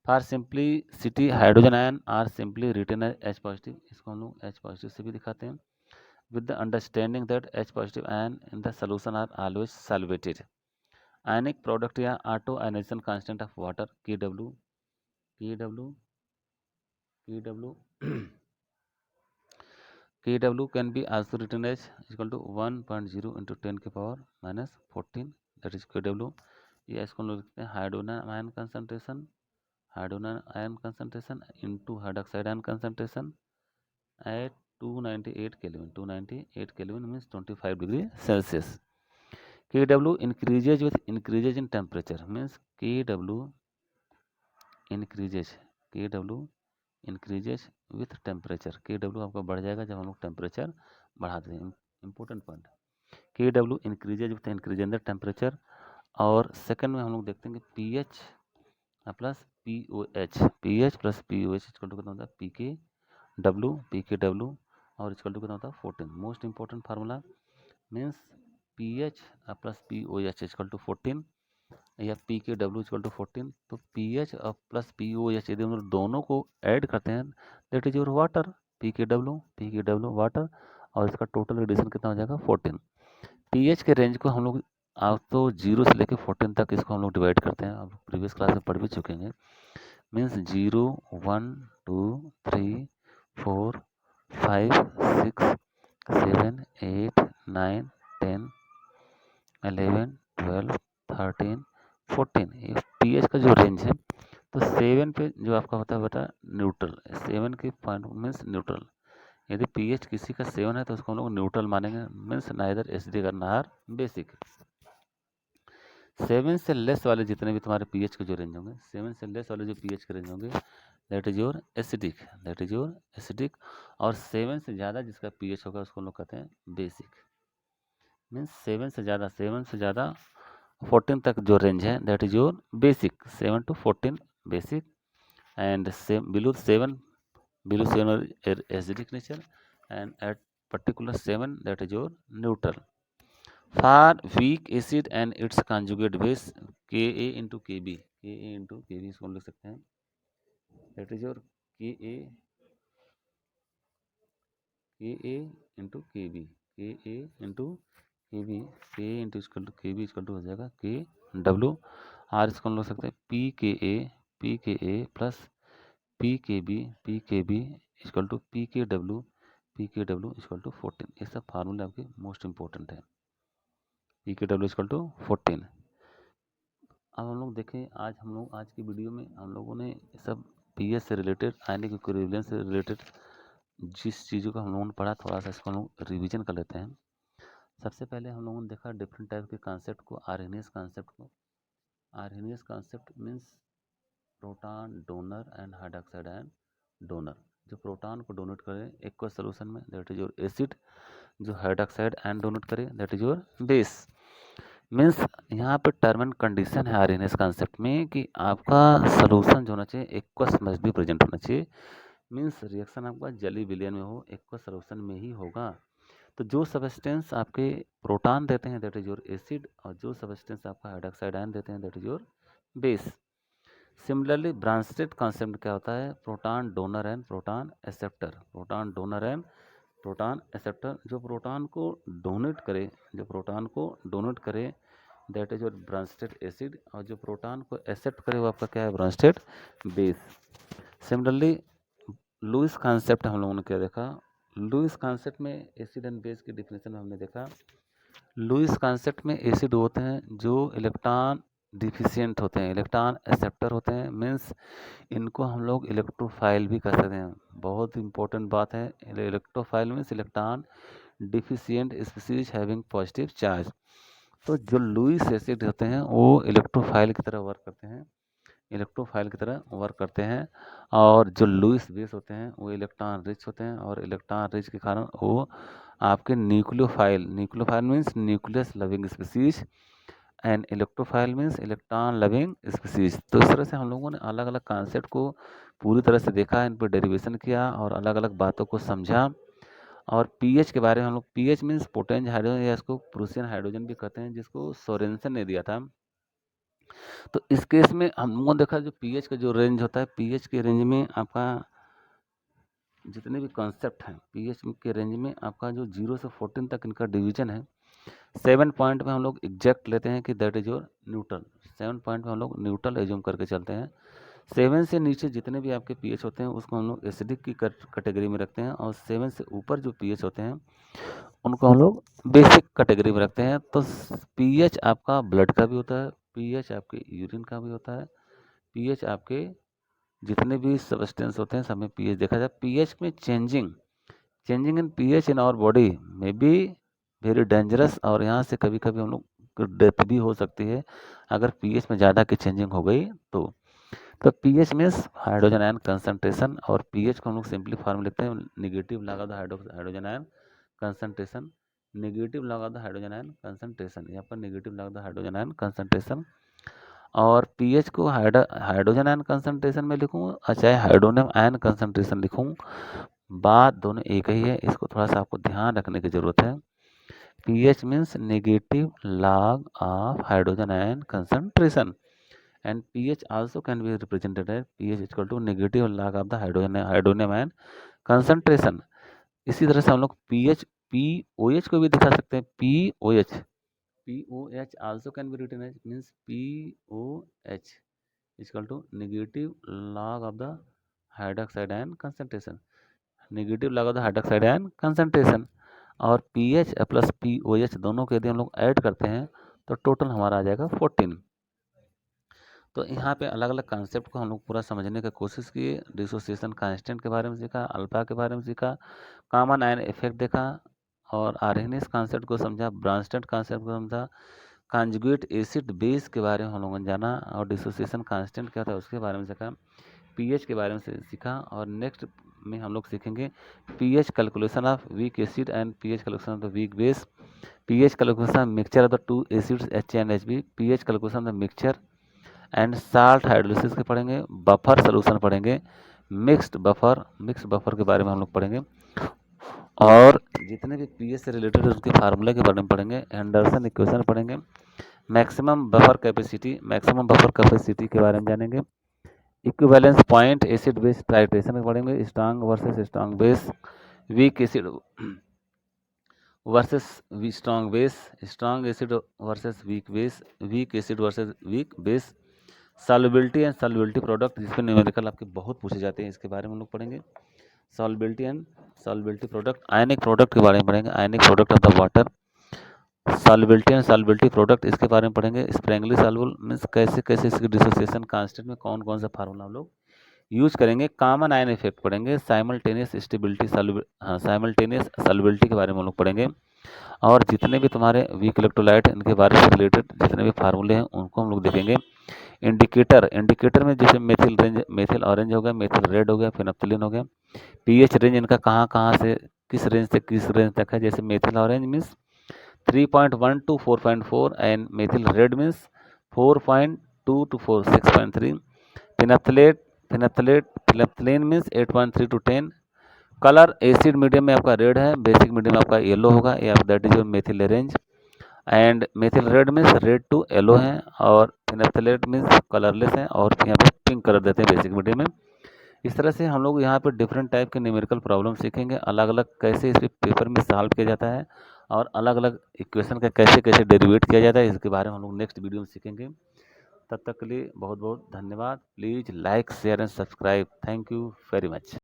For simplicity hydrogen ion are simply written as H positive, इसको हम लोग एच पॉजिटिव से भी दिखाते हैं, with the understanding that H positive ion in the solution are always solvated. Ionic product या auto ionization constant of water Kw Kw can be also written as equal to 1.0 into 10 के power minus 14, that is Kw। या इसको हम लोग लिखते हैं hydrogen ion concentration into hydroxide ion concentration at 298 Kelvin, 298 Kelvin means 25 degree Celsius. Kw increases with increases in temperature, means Kw increases with temperature। Kw आपका बढ़ जाएगा जब हम लोग टेम्परेचर बढ़ाते हैं। Important point, Kw increases with increase in the temperature. और second में हम लोग देखते हैं कि pH plus pH plus pOH equal to कितना होता है पीके डब्ल्यू और इक्वल टू कितना होता है 14। Most important formula means pH plus pOH equal to 14 या पीके डब्ल्यू इक्वल टू 14। तो पीएच प्लस पीओएच यदि हम दोनों को ऐड करते हैं that is your water, pK W water, और इसका टोटल एडिशन कितना हो जाएगा 14। पीएच के रेंज को हम लोग आप तो 0 से लेकर 14 तक इसको हम लोग डिवाइड करते हैं, आप प्रीवियस क्लास में पढ़ भी चुके हैं। मीन्स 0 1 2 3 4 5 6 7 8 9 10 11 12 13 14, ये पीएच का जो रेंज है। तो 7 पे जो आपका होता है बेटा न्यूट्रल, 7 के पॉइंट मीन्स न्यूट्रल। यदि पीएच किसी का 7 है तो उसको हम लोग न्यूट्रल मानेंगे, मीन्स नाइदर एसिडिक और नार बेसिक। 7 से लेस वाले जितने भी तुम्हारे पीएच के जो रेंज होंगे, 7 से लेस वाले जो पीएच के रेंज होंगे दैट इज योर एसिडिक। और 7 से ज़्यादा जिसका पीएच होगा उसको हम लोग कहते हैं बेसिक। मीन्स 7 से ज़्यादा 14 तक जो रेंज है that is your basic, 7 to 14 basic, and below 7 acidic nature, and at particular 7 that is your neutral. For weak acid and its conjugate base Ka into Kb, इसको हम लिख सकते हैं that is your Ka into Kb, Ka into equal to Kb equal to हो जाएगा Kw। और इसको हम लिख सकते हैं Pka plus Pkb equal to Pkw equal to 14। ये सब फार्मूले आपके मोस्ट इंपॉर्टेंट है। Pkw equal to 14। अब हम लोग देखें, आज की वीडियो में हम लोगों ने सब पीएच से रिलेटेड, आयनिक इक्विवेलेंस से रिलेटेड जिस चीज़ों का हम लोगों ने पढ़ा, थोड़ा सा इसको हम लोग रिविजन कर लेते हैं। सबसे पहले हम लोगों ने देखा डिफरेंट टाइप के कॉन्सेप्ट को, Arrhenius concept means proton donor and hydroxide ion donor. जो प्रोटॉन को डोनेट करे एक्वस सोल्यूशन में दैट इज योर एसिड, जो हाइड्रोक्साइड आयन डोनेट करे that is your base. Means यहाँ पे टर्म एंड कंडीशन है आर्हेनियस कॉन्सेप्ट में कि आपका सोल्यूशन जो होना चाहिए एक्वस मस्ट भी प्रेजेंट होना चाहिए। मीन्स रिएक्शन आपका जली विलयन में हो, एक्वस सोल्यूशन में ही होगा। तो जो सबस्टेंस आपके प्रोटॉन देते हैं दैट इज योर एसिड, और जो सबस्टेंस आपका हाइड्रोक्साइड आयन देते हैं that is your base. Similarly Bronsted concept क्या होता है, proton donor and proton acceptor, proton acceptor जो प्रोटॉन को डोनेट करे that is your Bronsted acid, और जो प्रोटॉन को एक्सेप्ट करे वो आपका क्या है, ब्रांस्टेड बेस। सिमिलरली लुईस कॉन्सेप्ट हम लोगों ने क्या देखा, लुईस कॉन्सेप्ट में एसिड एंड बेस की डिफिनेशन में हमने देखा, लुईस कॉन्सेप्ट में एसिड होते हैं जो इलेक्ट्रॉन डिफिशिएंट होते हैं, इलेक्ट्रॉन एक्सेप्टर होते हैं, मीन्स इनको हम लोग इलेक्ट्रोफाइल भी कर सकते हैं। बहुत इंपॉर्टेंट बात है, electrophile means electron deficient species having positive charge. तो जो लुईस एसिड होते हैं वो इलेक्ट्रोफाइल की तरह वर्क करते हैं, और जो लुईस बेस होते हैं वो इलेक्ट्रॉन रिच होते हैं, और इलेक्ट्रॉन रिच के कारण वो आपके nucleophile means nucleus loving species and electrophile means electron loving species. तो इस तरह से हम लोगों ने अलग अलग कॉन्सेप्ट को पूरी तरह से देखा, इन पर डेरिवेशन किया और अलग अलग बातों को समझा। और पीएच के बारे में हम लोग, पीएच मीन्स पोटेंशियल हाइड्रोजन, या इसको प्रूसियन हाइड्रोजन भी कहते हैं, जिसको सोरेंसन ने दिया था। तो इस केस में हम लोगों ने देखा जो पीएच का जो रेंज होता है, पीएच के रेंज में आपका जितने भी कॉन्सेप्ट हैं, पीएच के रेंज में आपका जो 0 से 14 तक इनका डिवीजन है। 7 पॉइंट में हम लोग एग्जैक्ट लेते हैं कि that is your neutral, 7 point में हम लोग न्यूट्रल एज्यूम करके चलते हैं। 7 से नीचे जितने भी आपके पीएच होते हैं उसको हम लोग एसिडिक की कैटेगरी में रखते हैं, और 7 से ऊपर जो पीएच होते हैं उनको हम लोग बेसिक कैटेगरी में रखते हैं। तो पीएच आपका ब्लड का भी होता है, पीएच आपके यूरिन का भी होता है, पीएच आपके जितने भी सब्सटेंस होते हैं सब में पीएच देखा जाए। पीएच में changing in pH in our body में बी वेरी डेंजरस, और यहाँ से कभी कभी हम लोग को डेथ भी हो सकती है अगर पीएच में ज़्यादा की चेंजिंग हो गई तो। PH means hydrogen ion concentration, और पीएच को हम लोग सिंपली फॉर्म लिखते हैं negative log of the hydrogen ion concentration, negative log of the hydrogen ion concentration, यहाँ पर negative log of the hydrogen ion concentration. और पीएच को हाइड्रोजन आयन कंसंट्रेशन में लिखूँ चाहे हाइड्रोनियम आयन कंसंट्रेशन लिखूँ, बात दोनों एक ही है, इसको थोड़ा सा आपको ध्यान रखने की ज़रूरत है। PH means negative log of hydrogen ion concentration, and pH also can be represented as pH equal to negative log of the hydronium ion concentration. इसी तरह से हम लोग पीओएच को भी दिखा सकते हैं, pOH also can be written as means pOH equal to negative log of the hydroxide ion concentration, negative log of the hydroxide ion concentration. और पीएच प्लस पीओएच दोनों के यदि हम लोग ऐड करते हैं तो टोटल हमारा आ जाएगा 14। तो यहाँ पे अलग अलग कॉन्सेप्ट को हम लोग पूरा समझने की कोशिश किए, डिसोसिएशन कांस्टेंट के बारे में सीखा, अल्फा के बारे में सीखा, कॉमन आयन इफेक्ट देखा, और आर्हेनियस कॉन्सेप्ट को समझा, ब्रांस्टेड कॉन्सेप्ट को समझा, कॉन्जुगेट एसिड बेस के बारे में हम लोगों ने जाना, और डिसोसिएशन कांस्टेंट क्या था उसके बारे में सीखा, पीएच के बारे में सीखा। और नेक्स्ट में हम लोग सीखेंगे pH calculation of weak acid and pH calculation of the weak base, pH calculation of mixture of the two acids H and H B, pH calculation of mixture and salt hydrolysis के पढ़ेंगे, buffer solution पढ़ेंगे, mix buffer के बारे में हम लोग पढ़ेंगे, और जितने भी पीएच से रिलेटेड उसके फार्मूले के बारे में पढ़ेंगे, एंडरसन इक्वेशन पढ़ेंगे, मैक्सिमम बफर कैपेसिटी के बारे में जानेंगे, equivalence point acid base titration पढ़ेंगे, strong versus strong base, weak acid versus strong base, strong acid versus weak base, weak acid versus weak base, solubility and solubility product जिसपे numerical आपके बहुत पूछे जाते हैं, इसके बारे में हम लोग पढ़ेंगे, solubility and solubility product, ionic product के बारे में पढ़ेंगे, आयनिक product of the water, solubility and solubility product इसके बारे में पढ़ेंगे, स्प्रैंगली सॉल्युबल मीन्स कैसे कैसे इसकी डिसोसिएशन कांस्टेंट में कौन कौन सा फार्मूला हम लोग यूज करेंगे, कॉमन आयन इफेक्ट पढ़ेंगे, साइमल्टेनियस सॉल्युबिलिटी के बारे में हम लोग पढ़ेंगे, और जितने भी तुम्हारे वीक इलेक्ट्रोलाइट इनके बारे से रिलेटेड जितने भी फार्मूले हैं उनको हम लोग देखेंगे। इंडिकेटर में जैसे मेथिल ऑरेंज हो गया, मेथिल रेड हो गया, फिनोप्थिलीन हो गया, पीएच रेंज इनका कहाँ से किस रेंज तक है, जैसे methyl orange means 3.1 to 4.4 and methyl red means 4.2 to 6.3, phenolphthalein means 8.3 to 10, colour acid medium में आपका रेड है, बेसिक मीडियम में आपका येलो होगा, या that is your methyl orange, and methyl red means red to yellow है, और फिनोप्थिलेट means colourless है, और यहाँ पे पिंक कलर देते हैं बेसिक मीडियम में, इस तरह से हम लोग यहाँ पे डिफरेंट टाइप के न्यूमेरिकल प्रॉब्लम सीखेंगे, अलग-अलग कैसे इसे पेपर में सॉल्व किया जाता है और अलग-अलग इक्वेशन का कैसे-कैसे डेरिवेट किया जाता है, इसके बारे में हम लोग नेक्स्ट वीडियो में सीखेंगे। तब तक के लिए बहुत-बहुत धन्यवाद। Please like, share and subscribe. Thank you very much.